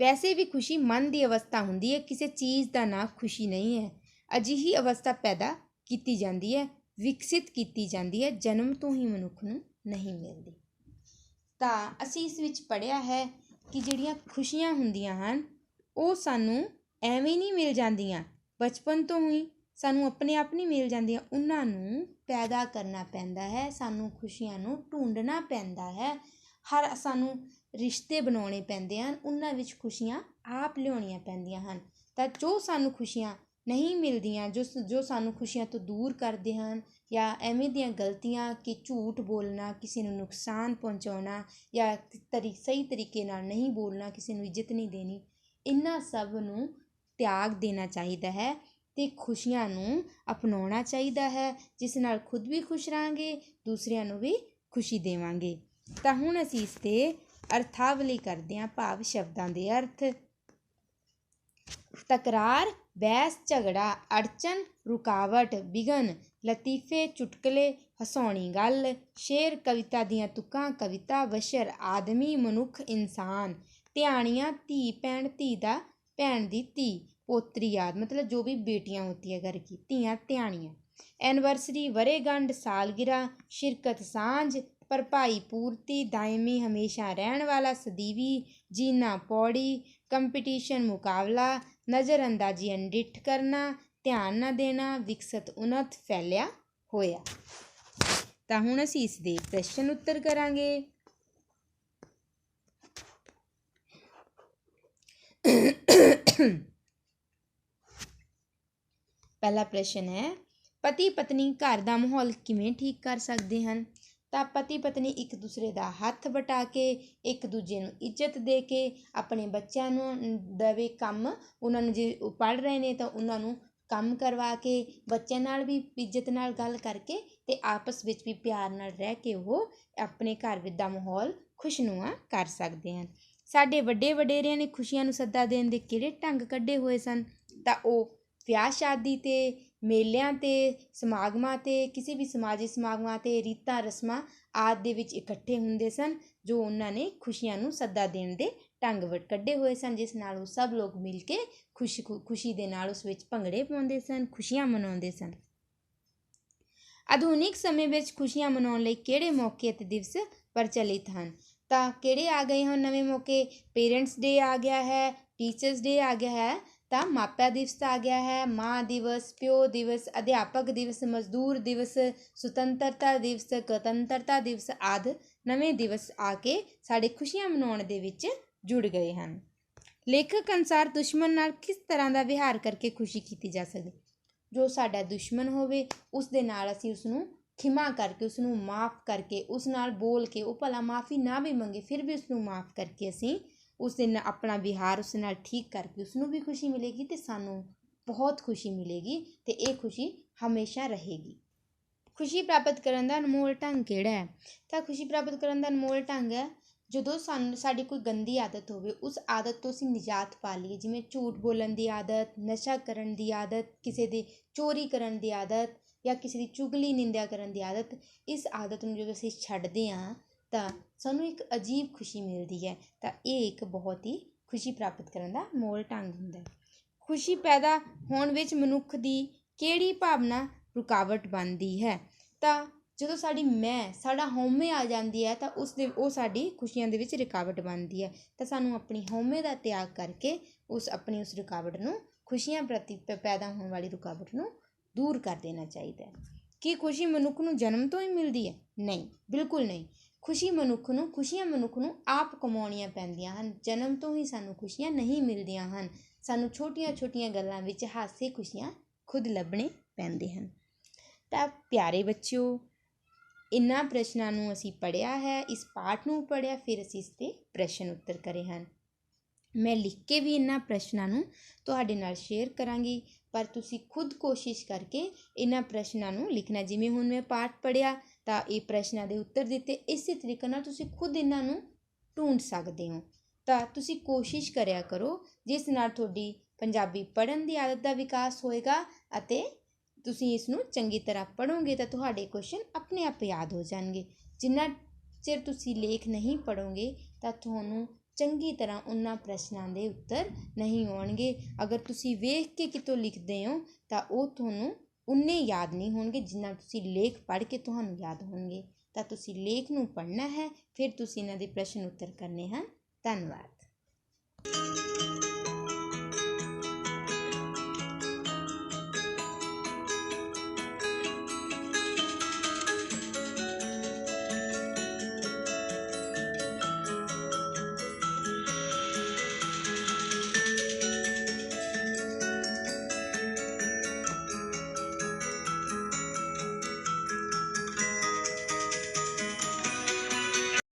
ਵੈਸੇ ਵੀ ਖੁਸ਼ੀ ਮਨ ਦੀ ਅਵਸਥਾ ਹੁੰਦੀ ਹੈ, ਕਿਸੇ ਚੀਜ਼ ਦਾ ਨਾਂ ਖੁਸ਼ੀ ਨਹੀਂ ਹੈ। ਅਜਿਹੀ ਅਵਸਥਾ ਪੈਦਾ ਕੀਤੀ ਜਾਂਦੀ ਹੈ, ਵਿਕਸਿਤ ਕੀਤੀ ਜਾਂਦੀ ਹੈ, ਜਨਮ ਤੋਂ ਹੀ ਮਨੁੱਖ ਨੂੰ ਨਹੀਂ ਮਿਲਦੀ। ਤਾਂ ਅਸੀਂ ਇਸ ਵਿੱਚ ਪੜ੍ਹਿਆ ਹੈ ਕਿ ਜਿਹੜੀਆਂ ਖੁਸ਼ੀਆਂ ਹੁੰਦੀਆਂ ਹਨ ਉਹ ਸਾਨੂੰ ਐਵੇਂ ਨਹੀਂ ਮਿਲ ਜਾਂਦੀਆਂ, ਬਚਪਨ ਤੋਂ ਹੀ ਸਾਨੂੰ ਆਪਣੇ ਆਪ ਨਹੀਂ ਮਿਲ ਜਾਂਦੀਆਂ, ਉਹਨਾਂ ਨੂੰ ਪੈਦਾ ਕਰਨਾ ਪੈਂਦਾ ਹੈ। ਸਾਨੂੰ ਖੁਸ਼ੀਆਂ ਨੂੰ ਢੂੰਡਣਾ ਪੈਂਦਾ ਹੈ, ਸਾਨੂੰ ਰਿਸ਼ਤੇ ਬਣਾਉਣੇ ਪੈਂਦੇ ਹਨ, ਉਹਨਾਂ ਵਿੱਚ ਖੁਸ਼ੀਆਂ ਆਪ ਲਿਆਉਣੀਆਂ ਪੈਂਦੀਆਂ ਹਨ। ਤਾਂ ਜੋ ਸਾਨੂੰ ਖੁਸ਼ੀਆਂ ਨਹੀਂ ਮਿਲਦੀਆਂ, ਜੋ ਸਾਨੂੰ ਖੁਸ਼ੀਆਂ ਤੋਂ ਦੂਰ ਕਰਦੇ ਹਨ, ਜਾਂ ਐਵੇਂ ਦੀਆਂ ਗਲਤੀਆਂ ਕਿ ਝੂਠ ਬੋਲਣਾ, ਕਿਸੇ ਨੂੰ ਨੁਕਸਾਨ ਪਹੁੰਚਾਉਣਾ, ਜਾਂ ਸਹੀ ਤਰੀਕੇ ਨਾਲ ਨਹੀਂ ਬੋਲਣਾ, ਕਿਸੇ ਨੂੰ ਇੱਜ਼ਤ ਨਹੀਂ ਦੇਣੀ, ਇਹਨਾਂ ਸਭ ਨੂੰ ਤਿਆਗ ਦੇਣਾ ਚਾਹੀਦਾ ਹੈ ਅਤੇ ਖੁਸ਼ੀਆਂ ਨੂੰ ਅਪਣਾਉਣਾ ਚਾਹੀਦਾ ਹੈ, ਜਿਸ ਨਾਲ ਖੁਦ ਵੀ ਖੁਸ਼ ਰਹਾਂਗੇ, ਦੂਸਰਿਆਂ ਨੂੰ ਵੀ ਖੁਸ਼ੀ ਦੇਵਾਂਗੇ। ਤਾਂ ਹੁਣ ਅਸੀਂ ਇਸ 'ਤੇ ਅਰਥਾਵਲੀ ਕਰਦੇ ਹਾਂ, ਭਾਵ ਸ਼ਬਦਾਂ ਦੇ ਅਰਥ। ਤਕਰਾਰ, ਬਹਿਸ, ਝਗੜਾ, ਅੜਚਨ, ਰੁਕਾਵਟ, ਵਿਘਨ, ਲਤੀਫੇ, ਚੁਟਕਲੇ, ਹਸਾਉਣੀ ਗੱਲ, ਸ਼ੇਰ, ਕਵਿਤਾ ਦੀਆਂ ਤੁਕਾਂ, ਕਵਿਤਾ, ਬਸ਼ਰ, ਆਦਮੀ, ਮਨੁੱਖ, ਇਨਸਾਨ, ਧਿਆਣੀਆਂ, ਧੀ ਭੈਣ, ਧੀ ਦਾ ਭੈਣ ਦੀ ਧੀ, ਪੋਤਰੀ ਆਦਿ, मतलब जो भी बेटियां होती है घर की, ਧੀਆਂ ਧਿਆਣੀਆਂ। ਐਨਵਰਸਰੀ, ਵਰ੍ਹੇਗੰਢ, ਸਾਲਗਿਰਾ, ਸ਼ਿਰਕਤ, ਸਾਂਝ, ਭਰਪਾਈ, ਪੂਰਤੀ, ਦਾਇਮੀ, ਹਮੇਸ਼ਾ ਰਹਿਣ ਵਾਲਾ, ਸਦੀਵੀ, ਜੀਣਾ, ਪੌੜੀ, ਕੰਪੀਟੀਸ਼ਨ, ਮੁਕਾਬਲਾ, ਨਜ਼ਰ ਅੰਦਾਜ਼ੀ, ਅਣਡਿੱਠ ਕਰਨਾ, ਧਿਆਨ ਨਾ ਦੇਣਾ, ਵਿਕਸਤ, ਉਨਤ, ਫੈਲਿਆ ਹੋਇਆ। ਤਾਂ ਹੁਣ ਅਸੀਂ ਇਸ ਦੇ ਪ੍ਰਸ਼ਨ ਉੱਤਰ ਕਰਾਂਗੇ। ਪਹਿਲਾ ਪ੍ਰਸ਼ਨ ਹੈ, ਪਤੀ ਪਤਨੀ ਘਰ ਦਾ ਮਾਹੌਲ ਕਿਵੇਂ ਠੀਕ ਕਰ ਸਕਦੇ ਹਨ? ਤਾਂ ਪਤੀ ਪਤਨੀ ਇੱਕ ਦੂਸਰੇ ਦਾ ਹੱਥ ਵਟਾ ਕੇ, ਇੱਕ ਦੂਜੇ ਨੂੰ ਇੱਜ਼ਤ ਦੇ ਕੇ, ਆਪਣੇ ਬੱਚਿਆਂ ਨੂੰ ਦੇਵੇ ਕੰਮ, ਉਹਨਾਂ ਨੂੰ ਜੇ ਉਹ ਪੜ੍ਹ ਰਹੇ ਨੇ ਤਾਂ ਉਹਨਾਂ ਨੂੰ ਕੰਮ ਕਰਵਾ ਕੇ, ਬੱਚਿਆਂ ਨਾਲ ਵੀ ਇੱਜ਼ਤ ਨਾਲ ਗੱਲ ਕਰਕੇ ਅਤੇ ਆਪਸ ਵਿੱਚ ਵੀ ਪਿਆਰ ਨਾਲ ਰਹਿ ਕੇ ਉਹ ਆਪਣੇ ਘਰ ਦਾ ਮਾਹੌਲ ਖੁਸ਼ਨੁਮਾ ਕਰ ਸਕਦੇ ਹਨ। ਸਾਡੇ ਵੱਡੇ ਵਡੇਰਿਆਂ ਨੇ ਖੁਸ਼ੀਆਂ ਨੂੰ ਸੱਦਾ ਦੇਣ ਦੇ ਕਿਹੜੇ ਢੰਗ ਕੱਢੇ ਹੋਏ ਸਨ? ਤਾਂ ਉਹ ਵਿਆਹ ਸ਼ਾਦੀ 'ਤੇ, ਮੇਲਿਆਂ 'ਤੇ, ਸਮਾਗਮਾਂ 'ਤੇ, ਕਿਸੇ ਵੀ ਸਮਾਜਿਕ ਸਮਾਗਮਾਂ 'ਤੇ, ਰੀਤਾਂ ਰਸਮਾਂ ਆਦਿ ਦੇ ਵਿੱਚ ਇਕੱਠੇ ਹੁੰਦੇ ਸਨ, ਜੋ ਉਹਨਾਂ ਨੇ ਖੁਸ਼ੀਆਂ ਨੂੰ ਸੱਦਾ ਦੇਣ ਦੇ ਢੰਗ ਕੱਢੇ ਹੋਏ ਸਨ, ਜਿਸ ਨਾਲ ਉਹ ਸਭ ਲੋਕ ਮਿਲ ਕੇ ਖੁਸ਼ੀ ਦੇ ਨਾਲ ਉਸ ਵਿੱਚ ਭੰਗੜੇ ਪਾਉਂਦੇ ਸਨ, ਖੁਸ਼ੀਆਂ ਮਨਾਉਂਦੇ ਸਨ। ਆਧੁਨਿਕ ਸਮੇਂ ਵਿੱਚ ਖੁਸ਼ੀਆਂ ਮਨਾਉਣ ਲਈ ਕਿਹੜੇ ਮੌਕੇ ਅਤੇ ਦਿਵਸ ਪ੍ਰਚਲਿਤ ਹਨ? ਤਾਂ ਕਿਹੜੇ ਆ ਗਏ ਹਨ ਨਵੇਂ ਮੌਕੇ? ਪੇਰੈਂਟਸ ਡੇ ਆ ਗਿਆ ਹੈ, ਟੀਚਰਸ ਡੇ ਆ ਗਿਆ ਹੈ, ਤਾਂ ਮਾਪਿਆਂ ਦਿਵਸ ਆ ਗਿਆ ਹੈ, ਮਾਂ ਦਿਵਸ, ਪਿਓ ਦਿਵਸ, ਅਧਿਆਪਕ ਦਿਵਸ, ਮਜ਼ਦੂਰ ਦਿਵਸ, ਸੁਤੰਤਰਤਾ ਦਿਵਸ, ਗਣਤੰਤਰਤਾ ਦਿਵਸ ਆਦਿ ਨਵੇਂ ਦਿਵਸ ਆ ਕੇ ਸਾਡੇ ਖੁਸ਼ੀਆਂ ਮਨਾਉਣ ਦੇ ਵਿੱਚ ਜੁੜ ਗਏ ਹਨ। ਲੇਖਕ ਅਨੁਸਾਰ ਦੁਸ਼ਮਣ ਨਾਲ ਕਿਸ ਤਰ੍ਹਾਂ ਦਾ ਵਿਹਾਰ ਕਰਕੇ ਖੁਸ਼ੀ ਕੀਤੀ ਜਾ ਸਕਦੀ? ਜੋ ਸਾਡਾ ਦੁਸ਼ਮਣ ਹੋਵੇ ਉਸ ਦੇ ਨਾਲ ਅਸੀਂ ਉਸਨੂੰ ਖਿਮਾ ਕਰਕੇ, ਉਸਨੂੰ ਮਾफ़ ਕਰਕੇ, ਉਸ ਨਾਲ ਬੋਲ ਕੇ, ਉਹ ਭਲਾ ਮਾफ़ੀ ਨਾ ਵੀ ਮੰਗੇ ਫਿਰ ਵੀ ਉਸਨੂੰ ਮਾफ़ ਕਰਕੇ ਅਸੀਂ ਉਸ ਦੇ ਨਾਲ ਆਪਣਾ ਵਿਹਾਰ ਉਸ ਨਾਲ ਠੀਕ ਕਰਕੇ ਉਸਨੂੰ ਵੀ ਖੁਸ਼ੀ ਮਿਲੇਗੀ ਅਤੇ ਸਾਨੂੰ ਬਹੁਤ ਖੁਸ਼ੀ ਮਿਲੇਗੀ ਅਤੇ ਇਹ ਖੁਸ਼ੀ ਹਮੇਸ਼ਾ ਰਹੇਗੀ। ਖੁਸ਼ੀ ਪ੍ਰਾਪਤ ਕਰਨ ਦਾ ਅਨਮੋਲ ਢੰਗ ਕਿਹੜਾ ਹੈ? ਤਾਂ ਖੁਸ਼ੀ ਪ੍ਰਾਪਤ ਕਰਨ ਦਾ ਅਨਮੋਲ ਢੰਗ ਹੈ ਜਦੋਂ ਸਾਡੀ ਕੋਈ ਗੰਦੀ ਆਦਤ ਹੋਵੇ ਉਸ ਆਦਤ ਤੋਂ ਅਸੀਂ ਨਿਜਾਤ ਪਾ ਲਈਏ, ਜਿਵੇਂ ਝੂਠ ਬੋਲਣ ਦੀ ਆਦਤ, ਨਸ਼ਾ ਕਰਨ ਦੀ ਆਦਤ, ਕਿਸੇ ਦੀ ਚੋਰੀ ਕਰਨ ਦੀ ਆਦਤ ਜਾਂ ਕਿਸੇ ਦੀ ਚੁਗਲੀ ਨਿੰਦਿਆ ਕਰਨ ਦੀ ਆਦਤ। ਇਸ ਆਦਤ ਨੂੰ ਜਦੋਂ ਅਸੀਂ ਛੱਡਦੇ ਹਾਂ ਤਾਂ ਸਾਨੂੰ ਇੱਕ ਅਜੀਬ ਖੁਸ਼ੀ ਮਿਲਦੀ ਹੈ। ਤਾਂ ਇਹ ਇੱਕ ਬਹੁਤ ਹੀ ਖੁਸ਼ੀ ਪ੍ਰਾਪਤ ਕਰਨ ਦਾ ਅਨਮੋਲ ਢੰਗ ਹੁੰਦਾ ਹੈ। ਖੁਸ਼ੀ ਪੈਦਾ ਹੋਣ ਵਿੱਚ ਮਨੁੱਖ ਦੀ ਕਿਹੜੀ ਭਾਵਨਾ ਰੁਕਾਵਟ ਬਣਦੀ ਹੈ? ਤਾਂ ਜਦੋਂ ਸਾਡਾ ਹਉਮੈ ਆ ਜਾਂਦੀ ਹੈ ਤਾਂ ਉਹ ਸਾਡੀ ਖੁਸ਼ੀਆਂ ਦੇ ਵਿੱਚ ਰੁਕਾਵਟ ਬਣਦੀ ਹੈ। ਤਾਂ ਸਾਨੂੰ ਆਪਣੀ ਹਉਮੈ ਦਾ ਤਿਆਗ ਕਰਕੇ ਉਸ ਰੁਕਾਵਟ ਨੂੰ, ਖੁਸ਼ੀਆਂ ਪ੍ਰਤੀ ਪੈਦਾ ਹੋਣ ਵਾਲੀ ਰੁਕਾਵਟ ਨੂੰ ਦੂਰ ਕਰ ਦੇਣਾ ਚਾਹੀਦਾ ਹੈ। ਕੀ ਖੁਸ਼ੀ ਮਨੁੱਖ ਨੂੰ ਜਨਮ ਤੋਂ ਹੀ ਮਿਲਦੀ ਹੈ? ਨਹੀਂ, ਬਿਲਕੁਲ ਨਹੀਂ। ਖੁਸ਼ੀਆਂ ਮਨੁੱਖ ਨੂੰ ਆਪ ਕਮਾਉਣੀਆਂ ਪੈਂਦੀਆਂ ਹਨ। ਜਨਮ ਤੋਂ ਹੀ ਸਾਨੂੰ ਖੁਸ਼ੀਆਂ ਨਹੀਂ ਮਿਲਦੀਆਂ ਹਨ। ਸਾਨੂੰ ਛੋਟੀਆਂ ਗੱਲਾਂ ਵਿੱਚ ਹਾਸੇ ਖੁਸ਼ੀਆਂ ਖੁਦ ਲੱਭਣੇ ਪੈਂਦੇ ਹਨ। ਤਾਂ ਪਿਆਰੇ ਬੱਚਿਓ, ਇਹਨਾਂ ਪ੍ਰਸ਼ਨਾਂ ਨੂੰ ਅਸੀਂ ਪੜ੍ਹਿਆ ਹੈ, ਇਸ ਪਾਠ ਨੂੰ ਪੜ੍ਹਿਆ, ਫਿਰ ਅਸੀਂ ਇਸ 'ਤੇ ਪ੍ਰਸ਼ਨ ਉੱਤਰ ਕਰੇ ਹਨ। ਮੈਂ ਲਿਖ ਕੇ ਵੀ ਇਹਨਾਂ ਪ੍ਰਸ਼ਨਾਂ ਨੂੰ ਤੁਹਾਡੇ ਨਾਲ ਸ਼ੇਅਰ ਕਰਾਂਗੀ, ਪਰ ਤੁਸੀਂ ਖੁਦ ਕੋਸ਼ਿਸ਼ ਕਰਕੇ ਇਹਨਾਂ ਪ੍ਰਸ਼ਨਾਂ ਨੂੰ ਲਿਖਣਾ। ਜਿਵੇਂ ਹੁਣ ਮੈਂ ਪਾਠ ਪੜ੍ਹਿਆ ਤਾਂ ਇਹ ਪ੍ਰਸ਼ਨਾਂ ਦੇ ਉੱਤਰ ਦਿੱਤੇ, ਇਸੇ ਤਰੀਕੇ ਨਾਲ ਤੁਸੀਂ ਖੁਦ ਇਹਨਾਂ ਨੂੰ ਢੂੰਡ ਸਕਦੇ ਹੋ। ਤਾਂ ਤੁਸੀਂ ਕੋਸ਼ਿਸ਼ ਕਰਿਆ ਕਰੋ, ਜਿਸ ਨਾਲ ਤੁਹਾਡੀ ਪੰਜਾਬੀ ਪੜ੍ਹਨ ਦੀ ਆਦਤ ਦਾ ਵਿਕਾਸ ਹੋਏਗਾ ਅਤੇ ਤੁਸੀਂ ਇਸ ਨੂੰ ਚੰਗੀ ਤਰ੍ਹਾਂ ਪੜ੍ਹੋਗੇ ਤਾਂ ਤੁਹਾਡੇ ਕੁਐਸਚਨ ਆਪਣੇ ਆਪ ਯਾਦ ਹੋ ਜਾਣਗੇ। ਜਿੰਨਾ ਚਿਰ ਤੁਸੀਂ ਲੇਖ ਨਹੀਂ ਪੜ੍ਹੋਗੇ ਤਾਂ ਤੁਹਾਨੂੰ ਚੰਗੀ ਤਰ੍ਹਾਂ ਉਹਨਾਂ ਪ੍ਰਸ਼ਨਾਂ ਦੇ ਉੱਤਰ ਨਹੀਂ ਆਉਣਗੇ। ਅਗਰ ਤੁਸੀਂ ਵੇਖ ਕੇ ਕਿਤੋਂ ਲਿਖਦੇ ਹੋ ਤਾਂ ਉਹ ਤੁਹਾਨੂੰ ਉਨੇ ਯਾਦ ਨਹੀਂ ਹੋਣਗੇ ਜਿੰਨਾ ਤੁਸੀਂ ਲੇਖ ਪੜ੍ਹ ਕੇ ਤੁਹਾਨੂੰ ਯਾਦ ਹੋਣਗੇ। ਤਾਂ ਤੁਸੀਂ ਲੇਖ ਨੂੰ ਪੜ੍ਹਨਾ ਹੈ, ਫਿਰ ਤੁਸੀਂ ਇਹਨਾਂ ਦੇ ਪ੍ਰਸ਼ਨ ਉੱਤਰ ਕਰਨੇ ਹਨ। ਧੰਨਵਾਦ।